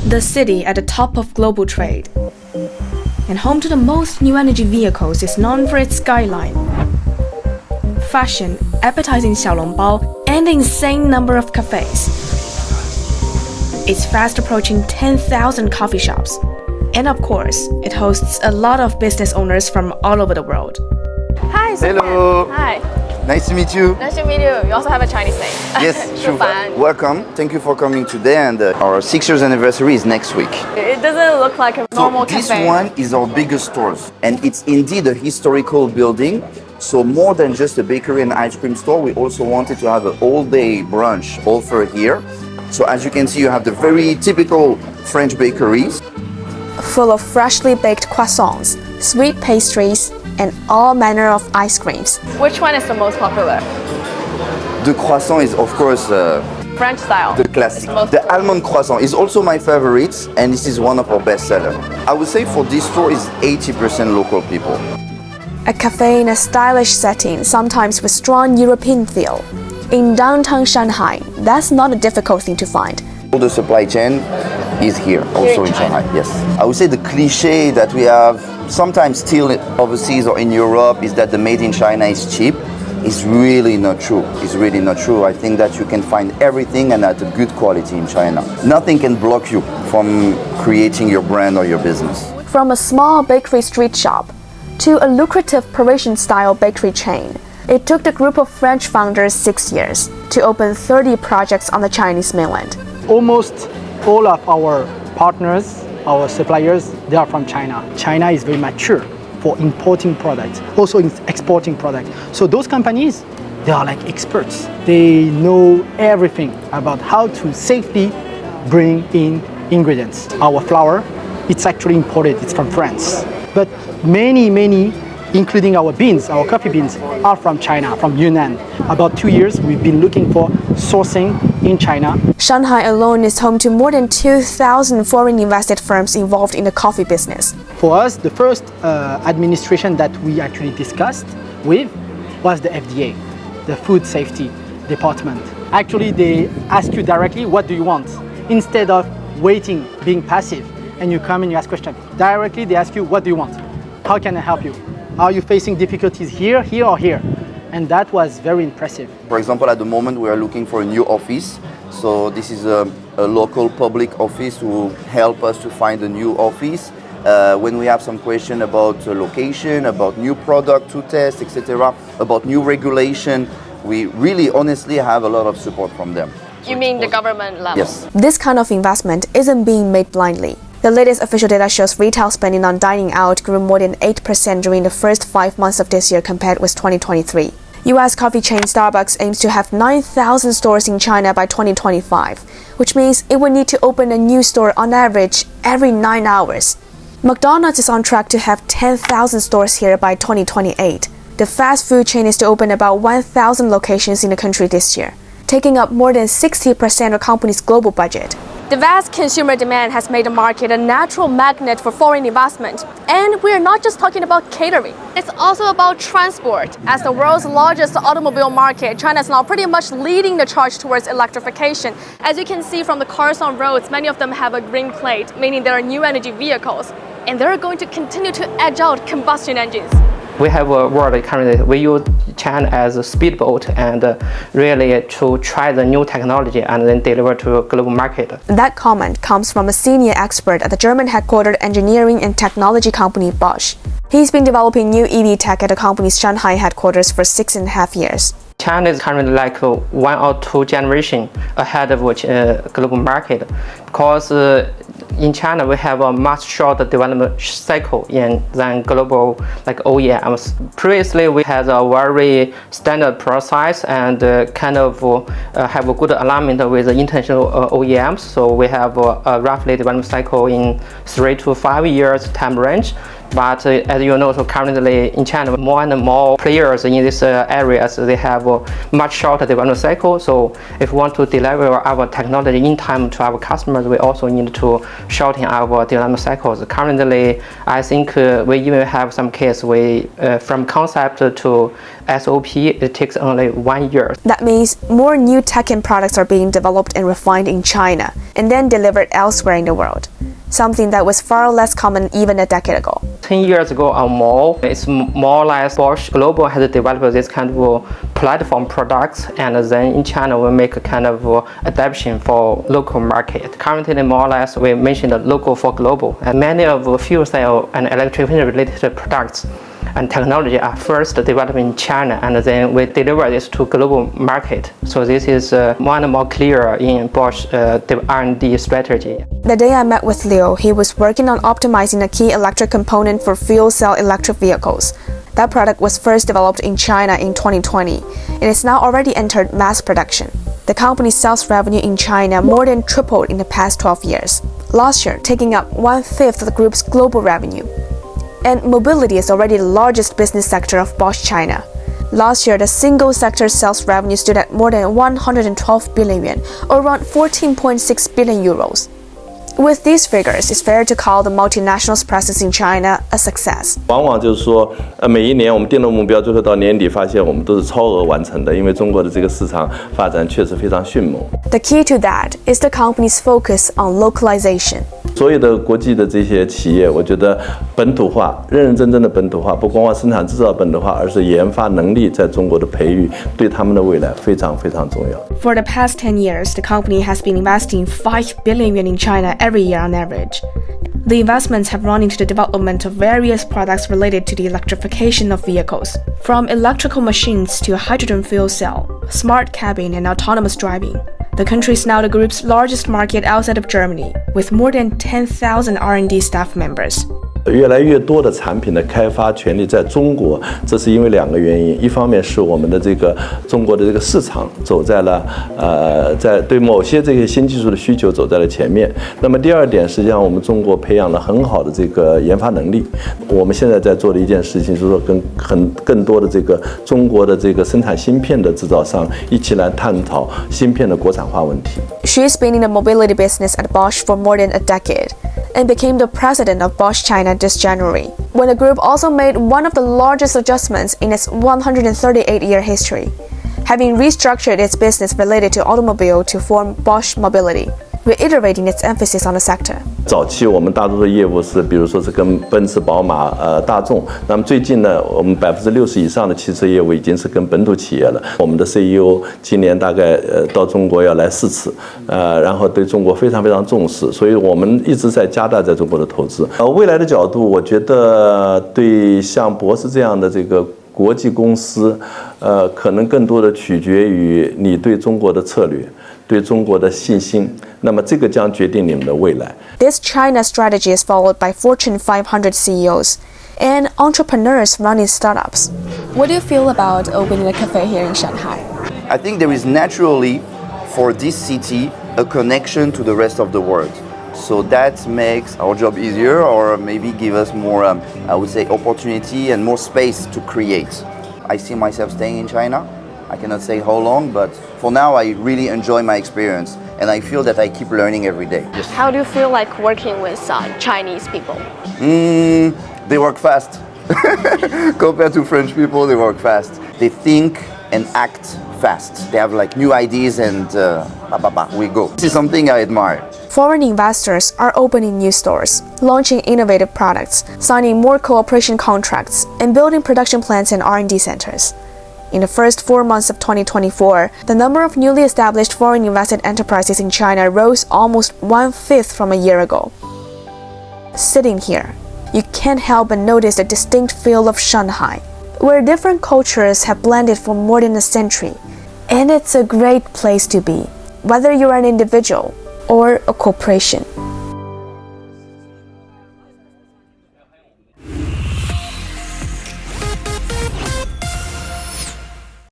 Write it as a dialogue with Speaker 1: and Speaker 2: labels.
Speaker 1: The city at the top of global trade and home to the most new energy vehicles is known for its skyline, fashion, appetizing xiaolongbao, and the insane number of cafes. It's fast approaching 10,000 coffee shops. And of course, it hosts a lot of business owners from all over the world.
Speaker 2: Hi,
Speaker 3: Hello.
Speaker 2: Hi.
Speaker 3: Nice to meet you.
Speaker 2: Nice to meet you. You also have a Chinese name.
Speaker 3: Yes, sure.
Speaker 2: fan.
Speaker 3: Welcome. Thank you for coming today. And our 6 years anniversary is next week.
Speaker 2: It doesn't look like a normal
Speaker 3: This
Speaker 2: cafe.
Speaker 3: one is our biggest stores, and it's indeed a historical building. So more than just a bakery and ice cream store, we also wanted to have an all-day brunch offer here. So as you can see, you have the very typical French bakeries.
Speaker 1: Full of freshly baked croissants, sweet pastries, and all manner of ice creams.
Speaker 2: Which one is the most popular?
Speaker 3: The croissant is, of course,
Speaker 2: French style.
Speaker 3: the classic.
Speaker 2: Most
Speaker 3: The almond croissant is also my favorite, and this is one of our best sellers. I would say for this store is 80% local people.
Speaker 1: A cafe in a stylish setting, sometimes with strong European feel. In downtown Shanghai, that's not a difficult thing to find.
Speaker 3: All the supply chain is here, also in Shanghai, yes. I would say the cliche that we have sometimes still overseas or in Europe is that the made in China is cheap. It's really not true. It's really not true. I think that you can find everything and at a good quality in China. Nothing can block you from creating your brand or your business.
Speaker 1: From a small bakery street shop to a lucrative Parisian-style bakery chain, it took the group of French founders 6 years to open 30 projects on the Chinese mainland.
Speaker 4: Almost all of our partners, our suppliers, they are from China. China is very mature for importing products, also in exporting products. So those companies, they are like experts. They know everything about how to safely bring in ingredients. Our flour, it's actually imported, it's from France. But many, including our beans, our coffee beans, are from China, from Yunnan. About 2 years, we've been looking for sourcing in China.
Speaker 1: Shanghai alone is home to more than 2,000 foreign invested firms involved in the coffee business.
Speaker 4: For us, the first administration that we actually discussed with was the FDA, the Food Safety Department. Actually, they ask you directly, what do you want? Instead of waiting, being passive, and you come and you ask questions. Directly, they ask you, what do you want? How can I help you? Are you facing difficulties here, or here? And that was very impressive.
Speaker 3: For example, at the moment we are looking for a new office. So this is a local public office who help us to find a new office. When we have some question about location, about new product to test, etc., about new regulation, we really honestly have a lot of support from them.
Speaker 2: You mean the government level?
Speaker 3: Yes.
Speaker 1: This kind of investment isn't being made blindly. The latest official data shows retail spending on dining out grew more than 8% during the first 5 months of this year compared with 2023. US coffee chain Starbucks aims to have 9,000 stores in China by 2025, which means it will need to open a new store on average every 9 hours. McDonald's is on track to have 10,000 stores here by 2028. The fast food chain is to open about 1,000 locations in the country this year, taking up more than 60% of the company's global budget. The vast consumer demand has made the market a natural magnet for foreign investment. And we're not just talking about catering. It's also about transport. As the world's largest automobile market, China is now pretty much leading the charge towards electrification. As you can see from the cars on roads, many of them have a green plate, meaning they are new energy vehicles. And they're going to continue to edge out combustion engines.
Speaker 5: We have a world currently, we use China as a speedboat and really to try the new technology and then deliver to a global market.
Speaker 1: That comment comes from a senior expert at the German-headquartered engineering and technology company Bosch. He's been developing new EV tech at the company's Shanghai headquarters for 6.5 years.
Speaker 5: China is currently like 1 or 2 generations ahead of global market because in China we have a much shorter development cycle than global like OEMs. Previously we had a very standard process and kind of have a good alignment with the international OEMs. So we have a roughly development cycle in 3 to 5 years time range But as you know, so currently in China, more and more players in these areas, they have a much shorter development cycle. So if we want to deliver our technology in time to our customers, we also need to shorten our development cycles. Currently, I think we even have some case from concept to SOP, it takes only 1 year.
Speaker 1: That means more new tech and products are being developed and refined in China and then delivered elsewhere in the world, something that was far less common even a decade ago.
Speaker 5: 10 years ago or more, it's more or less Bosch Global has developed this kind of platform products, and then in China we make a kind of adaptation for local market. Currently, more or less, we mentioned local for global, and many of fuel cell and electrification related products and technology are first developed in China, and then we deliver this to global market. So this is more and more clear in Bosch R&D strategy.
Speaker 1: The day I met with Liu, he was working on optimizing a key electric component for fuel cell electric vehicles. That product was first developed in China in 2020, and it's now already entered mass production. The company's sales revenue in China more than tripled in the past 12 years, last year taking up 1/5 of the group's global revenue. And mobility is already the largest business sector of Bosch China. Last year, the single sector sales revenue stood at more than 112 billion yuan, or around 14.6 billion euros. With these figures, it's fair to call the multinationals' presence in China a success.
Speaker 6: 往往就是说，每一年我们定的目标，最后到年底发现我们都是超额完成的，因为中国的这个市场发展确实非常迅猛。
Speaker 1: The key to that is the company's focus on localization.
Speaker 6: 所有的国际的这些企业，我觉得本土化，认认真真的本土化，不光光生产制造本土化，而是研发能力在中国的培育，对他们的未来非常非常重要。
Speaker 1: For the past 10 years, the company has been investing 5 billion yuan in China every year on average. The investments have run into the development of various products related to the electrification of vehicles, from electrical machines to hydrogen fuel cell, smart cabin, and autonomous driving. The country is now the group's largest market outside of Germany, with more than 10,000 R&D staff members.
Speaker 6: 越来越多的产品的开发权利在中国，这是因为2个原因。一方面是我们的这个中国的这个市场走在了在对某些这些新技术的需求走在了前面。那么第二点，实际上我们中国培养了很好的这个研发能力。我们现在在做的一件事情，就是说跟更多的这个中国的这个生产芯片的制造商一起来探讨芯片的国产化问题。
Speaker 1: She's been in the mobility business at Bosch for more than a decade, and became the president of Bosch China this January, when the group also made one of the largest adjustments in its 138-year history, having restructured its business related to automobile to form Bosch Mobility, reiterating its emphasis on the sector.
Speaker 6: 早期我们大多数业务是，比如说是跟奔驰、宝马、大众。那么最近呢，我们60%以上的汽车业务已经是跟本土企业了。我们的 CEO 今年大概到中国要来4次，然后对中国非常非常重视，所以我们一直在加大在中国的投资。未来的角度，我觉得对像博士这样的这个国际公司，可能更多的取决于你对中国的策略。对中国的信心，那么这个将决定你们的未来。
Speaker 1: This China strategy is followed by Fortune 500 CEOs and entrepreneurs running startups. What do you feel about opening a cafe here in Shanghai?
Speaker 3: I think there is naturally, for this city, a connection to the rest of the world. So that makes our job easier, or maybe give us more, I would say, opportunity and more space to create. I see myself staying in China. I cannot say how long, but for now I really enjoy my experience, and I feel that I keep learning every day.
Speaker 2: How do you feel like working with Chinese people?
Speaker 3: They work fast. Compared to French people, they work fast. They think and act fast. They have like new ideas, and we go. This is something I admire.
Speaker 1: Foreign investors are opening new stores, launching innovative products, signing more cooperation contracts, and building production plants and R&D centers. In the first 4 months of 2024, the number of newly established foreign invested enterprises in China rose almost 1/5 from a year ago. Sitting here, you can't help but notice the distinct feel of Shanghai, where different cultures have blended for more than a century. And it's a great place to be, whether you're an individual or a corporation.